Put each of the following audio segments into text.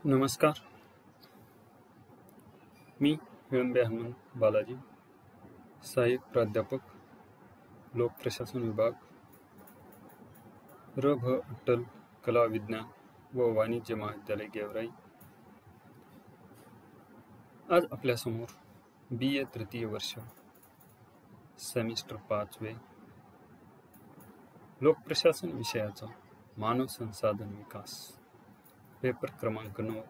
नमस्कार. मी विळंबे हनुमंत बालाजी, सहाय्यक प्राध्यापक, लोक प्रशासन विभाग, र.भ. अट्टल कला विज्ञान व वाणिज्य महाविद्यालय गेवराई. आज आपल्यासमोर BA तृतीय वर्ष सेमिस्टर 5 लोक प्रशासन विषयाचा मानव संसाधन विकास पेपर क्रमांक 9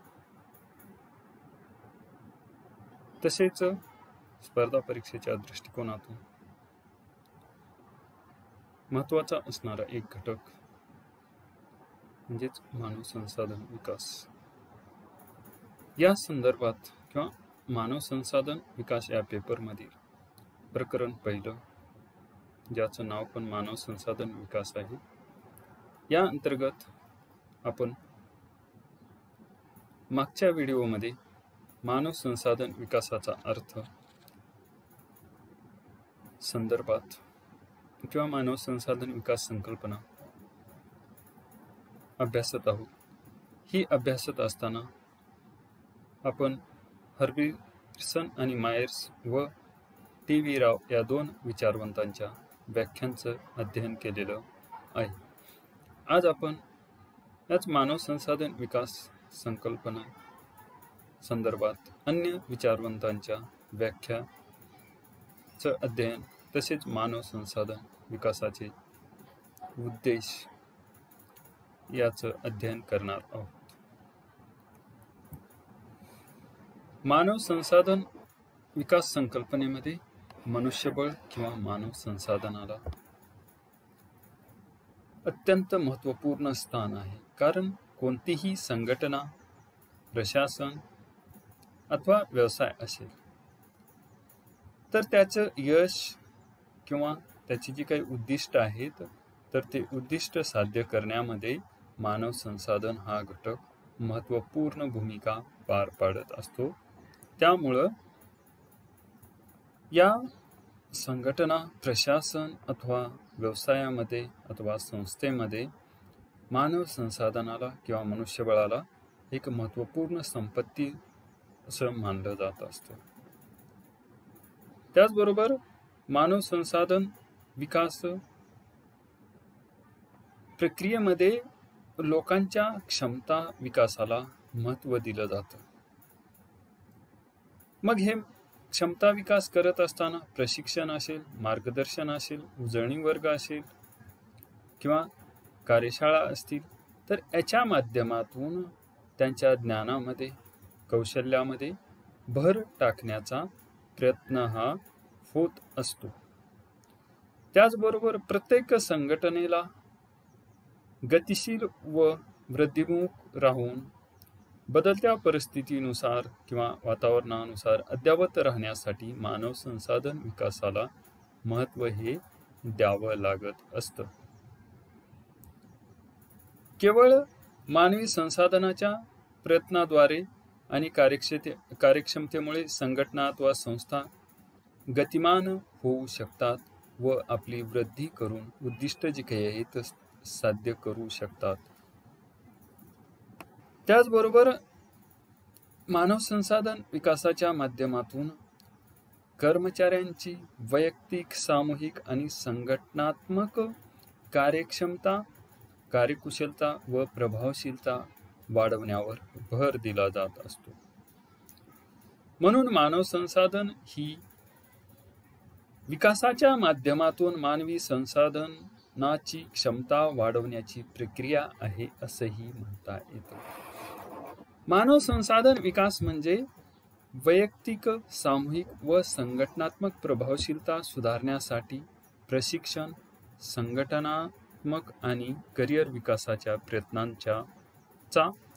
तसेच स्पर्धा परीक्षेच्या दृष्टिकोनातून महत्त्वाचा असणारा एक घटक म्हणजेच मानव संसाधन विकास. या संदर्भात किंवा मानव संसाधन विकास या पेपरमधील प्रकरण पहिलं, ज्याचं नाव पण मानव संसाधन विकास आहे, या अंतर्गत आपण मागच्या व्हिडिओमध्ये मानव संसाधन विकासाचा अर्थ संदर्भात किंवा मानव संसाधन विकास संकल्पना अभ्यासत आहोत. ही अभ्यासत असताना आपण हर्बिसन आणि मायर्स व T.V. राव या दोन विचारवंतांच्या व्याख्यांचं अध्ययन केलेलं आहे. आज आपण याच मानव संसाधन विकास संकल्पना संदर्भात अन्य विचारवंतांच्या व्याख्याचं अध्ययन तसेच मानव संसाधन विकासाचे उद्देश याचं अध्ययन करणार आहोत. मानव संसाधन विकास संकल्पनेमध्ये मनुष्यबळ किंवा मानव संसाधनाला अत्यंत महत्त्वपूर्ण स्थान आहे. कारण कोणतीही संघटना, प्रशासन अथवा व्यवसाय असेल तर त्याचं यश किंवा त्याची जी काही उद्दिष्ट आहेत तर ते उद्दिष्ट साध्य करण्यामध्ये मानव संसाधन हा घटक महत्त्वपूर्ण भूमिका पार पाडत असतो. त्यामुळं या संघटना, प्रशासन अथवा व्यवसायामध्ये अथवा संस्थेमध्ये मानव संसाधनाला किंवा मनुष्यबळाला एक महत्त्वपूर्ण संपत्ती असं मानलं जात असतं. त्याचबरोबर मानव संसाधन विकास प्रक्रियेमध्ये लोकांच्या क्षमता विकासाला महत्त्व दिलं जातं. मग हे क्षमता विकास करत असताना प्रशिक्षण असेल, मार्गदर्शन असेल, उजळणी वर्ग असेल किंवा कार्यशाळा असतील तर याच्या माध्यमातून त्यांच्या ज्ञानामध्ये, कौशल्यामध्ये भर टाकण्याचा प्रयत्न हा होत असतो. त्याचबरोबर प्रत्येक संघटनेला गतिशील व वृद्धिमुख राहून बदलत्या परिस्थितीनुसार किंवा वातावरणानुसार अद्ययावत राहण्यासाठी मानव संसाधन विकासाला महत्त्व हे द्यावं लागत असतं. केवळ मानवी संसाधनाच्या प्रयत्नाद्वारे आणि कार्यक्षमतेमुळे संघटना अथवा संस्था गतिमान होऊ शकतात व आपली वृद्धी करून उद्दिष्ट जे काही आहेत साध्य करू शकतात. त्याचबरोबर मानव संसाधन विकासाच्या माध्यमातून कर्मचाऱ्यांची वैयक्तिक, सामूहिक आणि संघटनात्मक कार्यक्षमता, कार्यकुशलता व प्रभावशीलता वाढवण्यावर भर दिला जात असतो. म्हणून मानव संसाधन ही विकासाच्या माध्यमातून मानवी संसाधनाची क्षमता वाढवण्याची प्रक्रिया आहे असंही म्हणता येतं. मानव संसाधन विकास म्हणजे वैयक्तिक, सामूहिक व संघटनात्मक प्रभावशीलता सुधारण्यासाठी प्रशिक्षण, संघटनात्मक आणि करिअर विकासाच्या प्रयत्नांचा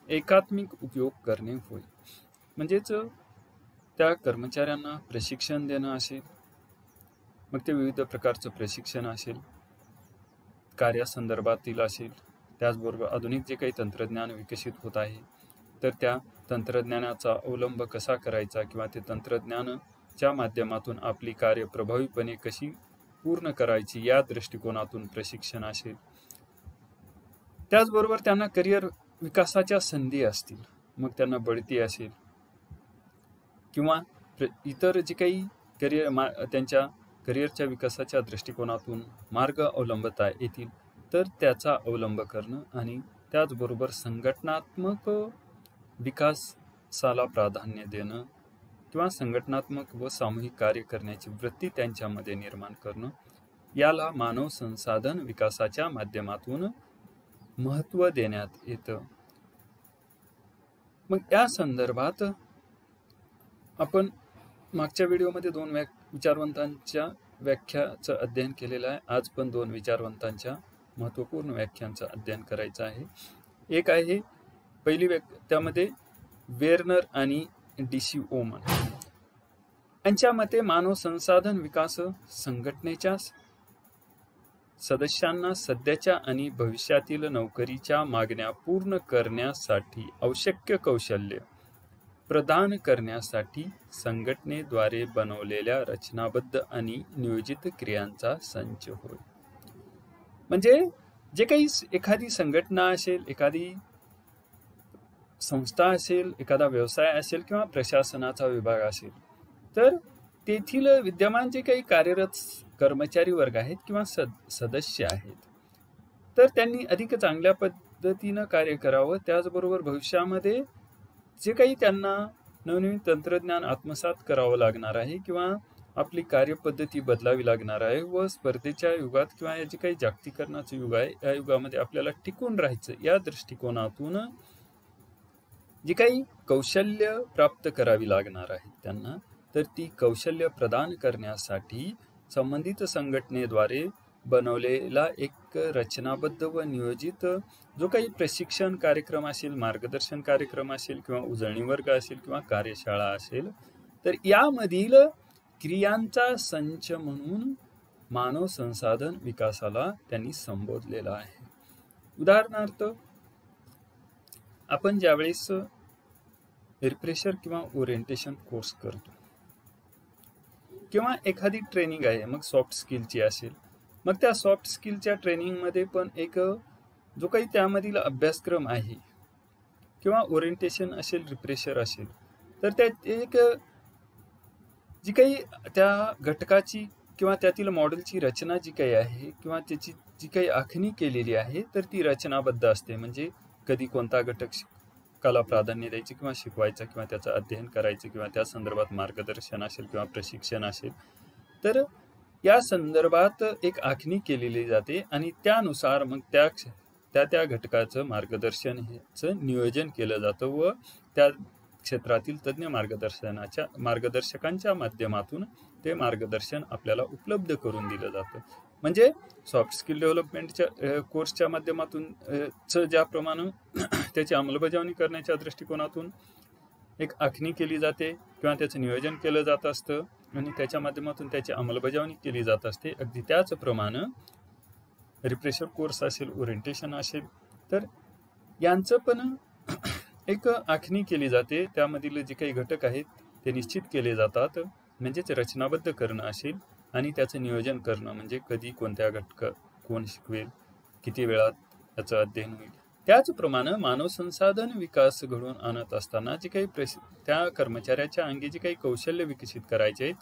एकात्मिक उपयोग करणे होय. म्हणजेच त्या कर्मचाऱ्यांना प्रशिक्षण देणं असेल, मग ते विविध प्रकारचं प्रशिक्षण असेल, कार्यासंदर्भातील असेल, त्याचबरोबर आधुनिक जे काही तंत्रज्ञान विकसित होत आहे तर त्या तंत्रज्ञानाचा अवलंब कसा करायचा किंवा ते तंत्रज्ञानाच्या माध्यमातून आपली कार्य प्रभावीपणे कशी पूर्ण करायची या दृष्टिकोनातून प्रशिक्षण असेल. त्याचबरोबर त्यांना करिअर विकासाच्या संधी असतील, मग त्यांना बढती असेल किंवा इतर जे काही त्यांच्या करिअरच्या विकासाच्या दृष्टिकोनातून मार्ग अवलंबता येतील तर त्याचा अवलंब करणं आणि त्याचबरोबर संघटनात्मक विकासाला प्राधान्य देणं किंवा संघटनात्मक व सामूहिक कार्य करण्याची वृत्ती त्यांच्यामध्ये निर्माण करणं, याला मानव संसाधन विकासाच्या माध्यमातून महत्त्व देण्यात येतं. मग या संदर्भात आपण मागच्या व्हिडिओमध्ये 2 विचारवंतांच्या व्याख्याचं अध्ययन केलेलं आहे. आज पण 2 विचारवंतांच्या महत्त्वपूर्ण व्याख्यांचं अध्ययन करायचं आहे. एक आहे पहिली त्यामध्ये वेर्नर आणि DC ओमन यांच्या मते मानव संसाधन विकास संघटनेच्या सदस्यांना सध्याच्या आणि भविष्यातील नोकरीच्या मागण्या पूर्ण करण्यासाठी आवश्यक कौशल्य प्रदान करण्यासाठी संघटनेद्वारे बनवलेल्या रचनाबद्ध आणि नियोजित क्रियांचा संच होय. म्हणजे जे काही एखादी संघटना असेल, एखादी संस्था असेल, एखादा व्यवसाय असेल किंवा प्रशासनाचा विभाग असेल, तर तेथील विद्यमान जे काही कार्यरत कर्मचारी वर्ग आहेत किंवा सदस्य आहेत, तर त्यांनी अधिक चांगल्या पद्धतीनं कार्य करावं. त्याचबरोबर भविष्यामध्ये जे काही त्यांना नवनवीन तंत्रज्ञान आत्मसात करावं लागणार आहे किंवा आपली कार्यपद्धती बदलावी लागणार आहे व स्पर्धेच्या युगात किंवा जे काही जागतिकीकरणाचं युग आहे या युगामध्ये आपल्याला टिकून राहायचं, या दृष्टिकोनातून जी काही कौशल्य प्राप्त करावी लागणार आहेत त्यांना, तर ती कौशल्य प्रदान करण्यासाठी संबंधित संघटनेद्वारे बनवलेला एक रचनाबद्ध व नियोजित जो काही प्रशिक्षण कार्यक्रम असेल, मार्गदर्शन कार्यक्रम असेल किंवा उजळणी वर्ग असेल किंवा कार्यशाळा असेल, तर यामधील क्रियांचा संच म्हणून मानव संसाधन विकासाला त्यांनी संबोधलेला आहे. उदाहरणार्थ, आपण ज्यावेळेस रिफ्रेशर किंवा ओरिएंटेशन कोर्स करतो किंवा एखादी ट्रेनिंग आहे, मग सॉफ्ट स्किलची असेल, मग त्या सॉफ्ट स्किलच्या ट्रेनिंगमध्ये पण एक जो काही त्यामधील अभ्यासक्रम आहे किंवा ओरिएंटेशन असेल, रिफ्रेशर असेल, तर त्यात एक जी काही त्या घटकाची किंवा त्यातील मॉडेलची रचना जी काही आहे किंवा त्याची जी काही आखणी केलेली आहे, तर ती रचनाबद्ध असते. म्हणजे कधी कोणता घटक शिकायला प्राधान्य द्यायचे किंवा शिकवायचं किंवा त्याचं अध्ययन करायचं किंवा त्या संदर्भात मार्गदर्शन असेल किंवा प्रशिक्षण असेल, तर या संदर्भात एक आखणी केलेली जाते आणि त्यानुसार मग त्या घटकाचं मार्गदर्शनाचं नियोजन केलं जातं व त्या क्षेत्रातील तज्ञ मार्गदर्शकांच्या माध्यमातून ते मार्गदर्शन आपल्याला उपलब्ध करून दिलं जातं. म्हणजे सॉफ्ट स्किल डेव्हलपमेंटच्या कोर्सच्या माध्यमातून ज्याप्रमाणे त्याची अंमलबजावणी करण्याच्या दृष्टिकोनातून एक आखणी केली जाते किंवा त्याचं नियोजन केलं जात असतं आणि त्याच्या माध्यमातून त्याची अंमलबजावणी केली जात असते, अगदी त्याचप्रमाणे रिफ्रेशर कोर्स असेल, ओरिएंटेशन असेल, तर यांचं पण एक आखणी केली जाते. त्यामधील जे काही घटक आहेत ते निश्चित केले जातात, म्हणजेच रचनाबद्ध करणं असेल आणि त्याचं नियोजन करणं, म्हणजे कधी कोणत्या कोण शिकवेल, किती वेळात त्याचं अध्ययन होईल. त्याचप्रमाणे मानव संसाधन विकास घडवून आणत असताना जे काही त्या कर्मचाऱ्याच्या अंगी जे काही कौशल्य विकसित करायचे आहेत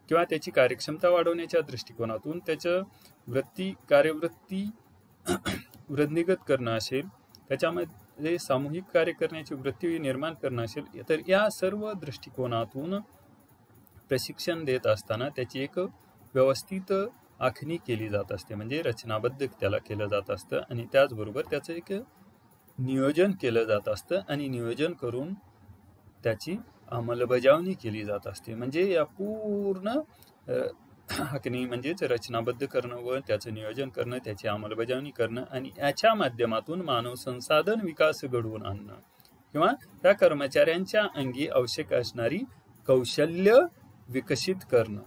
किंवा त्याची कार्यक्षमता वाढवण्याच्या दृष्टिकोनातून त्याचं कार्यवृत्ती वृद्धिंगत करणं असेल, त्याच्यामध्ये सामूहिक कार्य करण्याची वृत्ती निर्माण करणं असेल, तर या सर्व दृष्टिकोनातून प्रशिक्षण देत असताना त्याची एक व्यवस्थित आखणी केली जात असते, म्हणजे रचनाबद्ध त्याला केलं जात असतं आणि त्याचबरोबर त्याचं एक नियोजन केलं जात असतं आणि नियोजन करून त्याची अंमलबजावणी केली जात असते. म्हणजे या पूर्ण आखणी म्हणजेच रचनाबद्ध करणं व त्याचं नियोजन करणं, त्याची अंमलबजावणी करणं आणि याच्या माध्यमातून मानव संसाधन विकास घडवून आणणं किंवा त्या कर्मचाऱ्यांच्या अंगी आवश्यक असणारी कौशल्य विकसित करणं,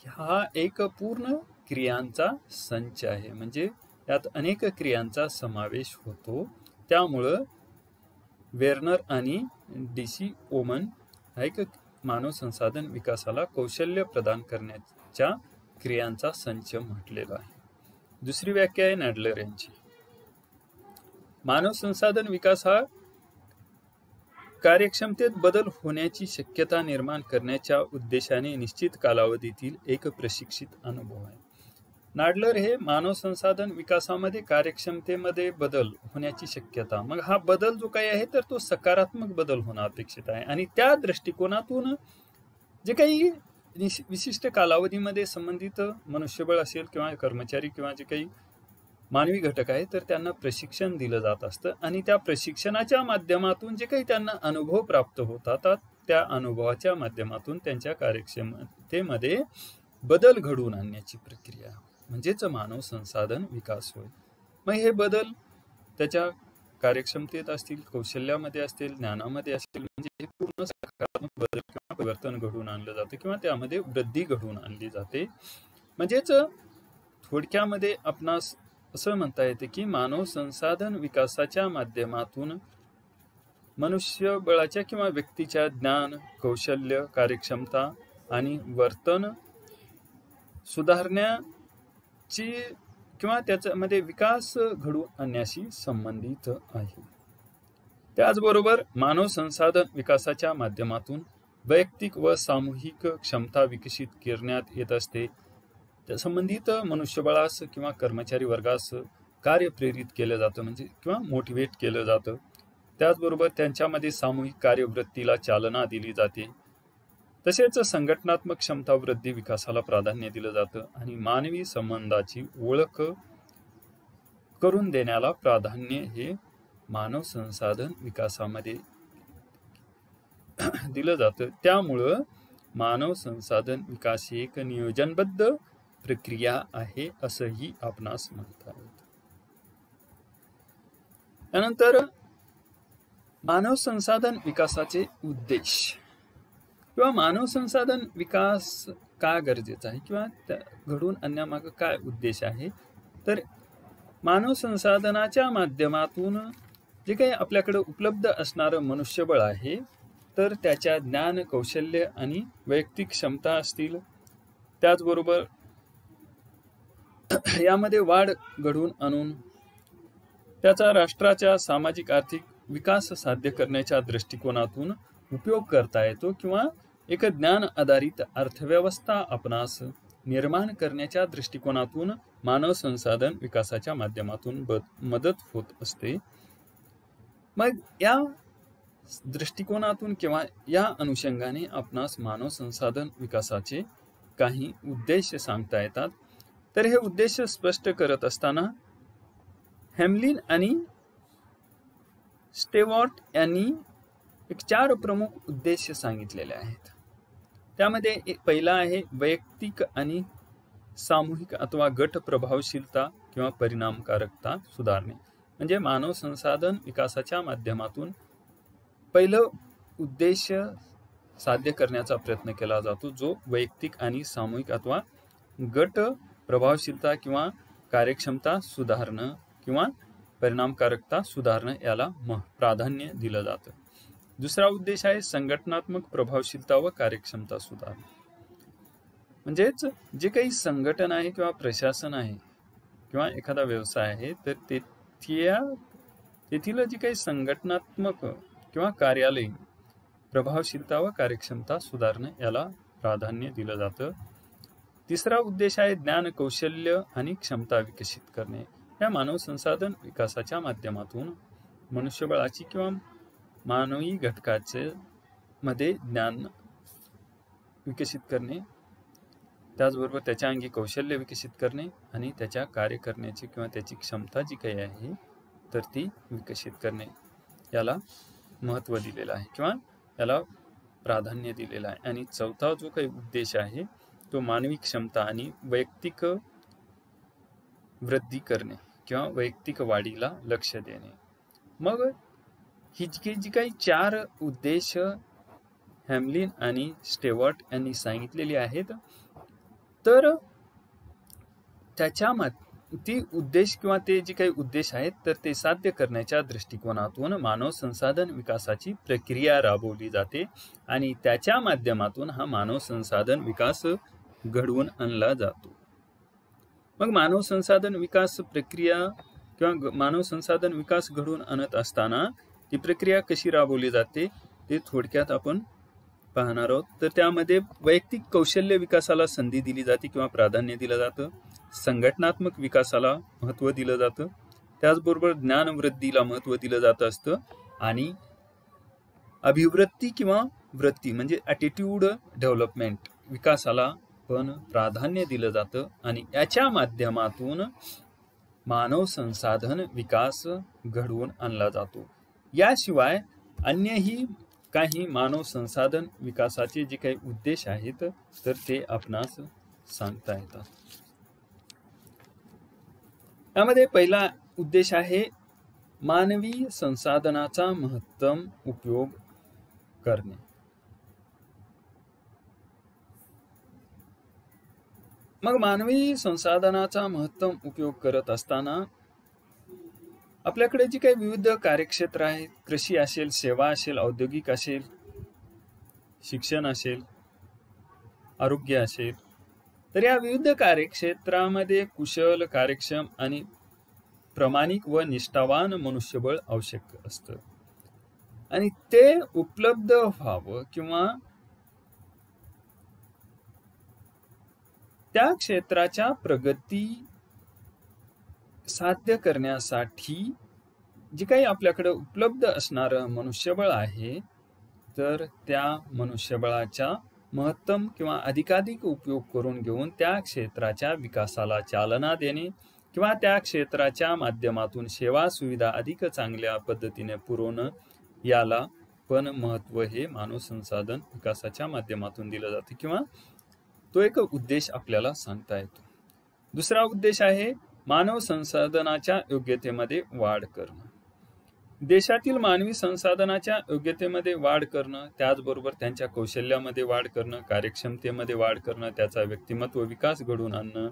हा एक पूर्ण क्रियांचा संच आहे. म्हणजे यात अनेक क्रियांचा समावेश होतो. त्यामुळं वेर्नर आणि DC ओमन हा एक मानव संसाधन विकासाला कौशल्य प्रदान करण्याच्या क्रियांचा संच म्हटलेला आहे. दुसरी व्याख्या आहे नॅडलर यांची. मानव संसाधन विकास हा कार्यक्षमतेत बदल होण्याची शक्यता निर्माण करण्याच्या उद्देशाने निश्चित कालावधीतील एक प्रशिक्षित अनुभव आहे. नाडलर हे मानव संसाधन विकासामध्ये कार्यक्षमतेमध्ये बदल होण्याची शक्यता, मग हा बदल जो काही आहे तर तो सकारात्मक बदल होणं अपेक्षित आहे आणि त्या दृष्टिकोनातून जे काही विशिष्ट कालावधीमध्ये संबंधित मनुष्यबळ असेल किंवा कर्मचारी किंवा जे काही मानवी घटक आहे तर त्यांना प्रशिक्षण दिलं जात असतं आणि त्या प्रशिक्षणाच्या माध्यमातून जे काही त्यांना अनुभव प्राप्त होतात त्या अनुभवाच्या माध्यमातून त्यांच्या कार्यक्षमतेमध्ये बदल घडवून आणण्याची प्रक्रिया म्हणजेच मानव संसाधन विकास होय. मग हे बदल त्याच्या कार्यक्षमतेत असतील, कौशल्यामध्ये असतील, ज्ञानामध्ये असतील, म्हणजे हे पूर्ण सकारात्मक बदल किंवा परिवर्तन घडवून आणलं जातं किंवा त्यामध्ये वृद्धी घडवून आणली जाते. म्हणजेच थोडक्यामध्ये आपणास असं म्हणता येते की मानव संसाधन विकासाच्या माध्यमातून मनुष्यबळाच्या किंवा व्यक्तीच्या ज्ञान, कौशल्य, कार्यक्षमता आणि वर्तन सुधारण्याची किंवा त्याच्यामध्ये विकास घडवून आणण्याशी संबंधित आहे. त्याचबरोबर मानव संसाधन विकासाच्या माध्यमातून वैयक्तिक व सामूहिक क्षमता विकसित करण्यात येत असते. त्या संबंधित मनुष्यबळास किंवा कर्मचारी वर्गास कार्य प्रेरित केलं जातं म्हणजे किंवा मोटिवेट केलं जातं. त्याचबरोबर त्यांच्यामध्ये सामूहिक कार्यवृत्तीला चालना दिली जाते. तसेच संघटनात्मक क्षमता वृद्धी विकासाला प्राधान्य दिलं जातं आणि मानवी संबंधाची ओळख करून देण्याला प्राधान्य हे मानव संसाधन विकासामध्ये दिलं जातं. त्यामुळं मानव संसाधन विकास ही एक नियोजनबद्ध प्रक्रिया आहे असंही आपणास म्हणता येतं. त्यानंतर मानव संसाधन विकासाचे उद्देश किंवा मानव संसाधन विकास का गरजेचा आहे किंवा घडवून आणण्यामागे काय उद्देश आहे, तर मानव संसाधनाच्या माध्यमातून जे काही आपल्याकडे उपलब्ध असणारं मनुष्यबळ आहे तर त्याच्या ज्ञान, कौशल्य आणि वैयक्तिक क्षमता असतील, त्याचबरोबर यामध्ये वाढ घडवून आणून त्याचा राष्ट्राच्या सामाजिक आर्थिक विकास साध्य करण्याच्या दृष्टिकोनातून उपयोग करता येतो किंवा एक ज्ञान आधारित अर्थव्यवस्था आपणास निर्माण करण्याच्या दृष्टिकोनातून मानव संसाधन विकासाच्या माध्यमातून मदत होत असते. मग या दृष्टिकोनातून किंवा या अनुषंगाने आपणास मानव संसाधन विकासाचे काही उद्देश सांगता येतात. तर हे उद्देश स्पष्ट करत असताना हॅमलिन आणि स्टेवर्ट यांनी एक 4 प्रमुख उद्देश सांगितलेले आहेत. त्यामध्ये पहिला आहे वैयक्तिक आणि सामूहिक अथवा गट प्रभावशीलता किंवा परिणामकारकता सुधारणे. म्हणजे मानव संसाधन विकासाच्या माध्यमातून पहिलं उद्देश साध्य करण्याचा प्रयत्न केला जातो जो वैयक्तिक आणि सामूहिक अथवा गट प्रभावशीलता किंवा कार्यक्षमता सुधारणं किंवा परिणामकारकता सुधारणं याला प्राधान्य दिलं जातं. दुसरा उद्देश आहे संघटनात्मक प्रभावशीलता व कार्यक्षमता सुधारणं. म्हणजेच जे काही संघटन आहे किंवा प्रशासन आहे किंवा एखादा व्यवसाय आहे तर तेथील जे काही संघटनात्मक किंवा कार्यालयीन प्रभावशीलता व कार्यक्षमता सुधारणं याला प्राधान्य दिलं जातं. तिसरा उद्देश आहे ज्ञान, कौशल्य आणि क्षमता विकसित करणे. या मानव संसाधन विकासाच्या माध्यमातून मनुष्यबळाची किंवा मानवी घटकाचे मध्ये ज्ञान विकसित करणे, त्याचबरोबर त्याच्या अंगी कौशल्य विकसित करणे आणि त्याच्या कार्य करण्याची किंवा त्याची क्षमता जी काही आहे तर ती विकसित करणे याला महत्त्व दिलेलं आहे किंवा याला प्राधान्य दिलेलं आहे. आणि चौथा जो काही उद्देश आहे तो मानवी क्षमता आणि वैयक्तिक वृद्धी करणे किंवा वैयक्तिक वाढीला लक्ष देणे. मग ही जी काही 4 उद्देश हॅमलिन आणि स्टेवर्ट यांनी सांगितलेली आहेत तर त्याच्या ती उद्देश किंवा ते जे काही उद्देश आहेत तर ते साध्य करण्याच्या दृष्टिकोनातून मानव संसाधन विकासाची प्रक्रिया राबवली जाते आणि त्याच्या माध्यमातून हा मानव संसाधन विकास घडवून आणला जातो. मग मानव संसाधन विकास प्रक्रिया किंवा मानव संसाधन विकास घडवून आणत असताना ती प्रक्रिया कशी राबवली जाते ते थोडक्यात आपण पाहणार आहोत. तर त्यामध्ये वैयक्तिक कौशल्य विकासाला संधी दिली जाते किंवा प्राधान्य दिलं जातं, संघटनात्मक विकासाला महत्त्व दिलं जातं, त्याचबरोबर ज्ञानवृद्धीला महत्त्व दिलं जात असतं आणि अभिवृत्ती किंवा वृत्ती म्हणजे ॲटिट्यूड डेव्हलपमेंट विकासाला पण प्राधान्य दिलं जातं आणि याच्या माध्यमातून मानव संसाधन विकास घडवून आणला जातो. याशिवाय अन्यही काही मानव संसाधन विकासाचे जे काही उद्देश आहेत तर ते आपणास सांगता येतात. यामध्ये पहिला उद्देश आहे मानवी संसाधनाचा महत्तम उपयोग करणे. मग मानवी संसाधनाचा महत्तम उपयोग करत असताना आपल्याकडे जी काही विविध कार्यक्षेत्र आहेत, कृषी असेल, सेवा असेल, औद्योगिक असेल, शिक्षण असेल, आरोग्य असेल, तर या विविध कार्यक्षेत्रामध्ये कुशल, कार्यक्षम आणि प्रामाणिक व निष्ठावान मनुष्यबळ आवश्यक असतं आणि ते उपलब्ध व्हावं किंवा त्या क्षेत्राच्या प्रगती साध्य करण्यासाठी जे काही आपल्याकडे उपलब्ध असणारं मनुष्यबळ आहे तर त्या मनुष्यबळाच्या महत्तम किंवा अधिकाधिक उपयोग करून घेऊन त्या क्षेत्राच्या विकासाला चालना देणे किंवा त्या क्षेत्राच्या माध्यमातून सेवा सुविधा अधिक चांगल्या पद्धतीने पुरवणं याला पण महत्त्व हे मानव संसाधन विकासाच्या माध्यमातून दिलं जातं किंवा तो एक उद्देश आपल्याला सांगता येतो. दुसरा उद्देश आहे मानव संसाधनाच्या योग्यतेमध्ये वाढ करणं. देशातील मानवी संसाधनाच्या योग्यतेमध्ये वाढ करणं, त्याचबरोबर त्यांच्या कौशल्यामध्ये वाढ करणं, कार्यक्षमतेमध्ये वाढ करणं, त्याचा व्यक्तिमत्व विकास घडवून आणणं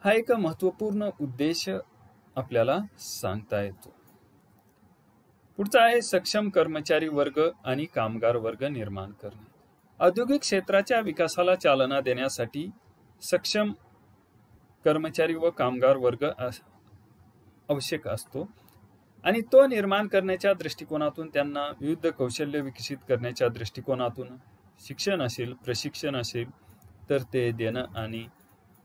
हा एक महत्त्वपूर्ण उद्देश आपल्याला सांगता येतो. पुढचा आहे सक्षम कर्मचारी वर्ग आणि कामगार वर्ग निर्माण करणे. औद्योगिक क्षेत्राच्या विकासाला चालना देण्यासाठी सक्षम कर्मचारी व कामगार वर्ग आवश्यक असतो आणि तो निर्माण करण्याच्या दृष्टिकोनातून त्यांना विविध कौशल्य विकसित करण्याच्या दृष्टिकोनातून शिक्षण असेल, प्रशिक्षण असेल तर ते देणं आणि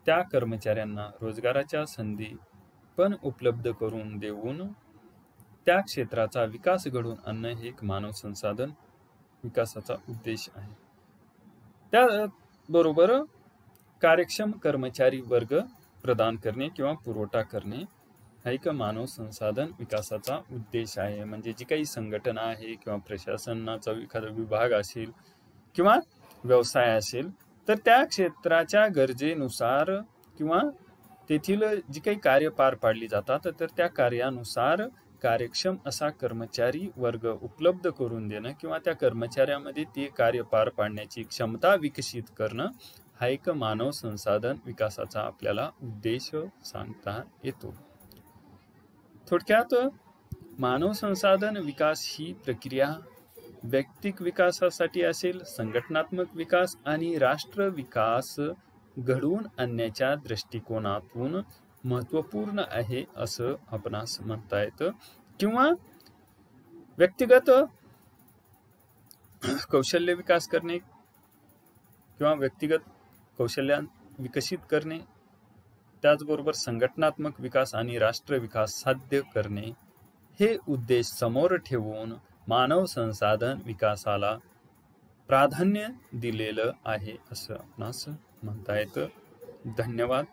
त्या कर्मचाऱ्यांना रोजगाराच्या संधी पण उपलब्ध करून देऊन त्या क्षेत्राचा विकास घडवून आणणं हे एक मानव संसाधन विकासाचा उद्देश आहे. त्याबरोबर कार्यक्षम कर्मचारी वर्ग प्रदान करणे किंवा पुरवठा करणे हा एक मानव संसाधन विकासाचा उद्देश आहे. म्हणजे जी काही संघटना आहे किंवा प्रशासनाचा एखादा विभाग असेल किंवा व्यवसाय असेल तर त्या क्षेत्राच्या गरजेनुसार किंवा तेथील जी काही कार्य पार पाडली जातात तर त्या कार्यानुसार कार्यक्षम असा कर्मचारी वर्ग उपलब्ध करून देणं किंवा त्या कर्मचाऱ्यामध्ये ते कार्य पार पाडण्याची क्षमता विकसित करणं हा एक मानव संसाधन विकासाचा आपल्याला उद्देश सांगता येतो. थोडक्यात मानव संसाधन विकास ही प्रक्रिया वैयक्तिक विकासासाठी असेल, संघटनात्मक विकास आणि राष्ट्र विकास घडवून आणण्याच्या दृष्टिकोनातून महत्त्वपूर्ण आहे असं आपणास म्हणता येतं किंवा व्यक्तिगत कौशल्य विकास करणे किंवा व्यक्तिगत कौशल्य विकसित करणे, त्याचबरोबर संघटनात्मक विकास आणि राष्ट्र विकास साध्य करणे हे उद्देश समोर ठेवून मानव संसाधन विकासाला प्राधान्य दिलेलं आहे असं आपणास म्हणता येतं. धन्यवाद.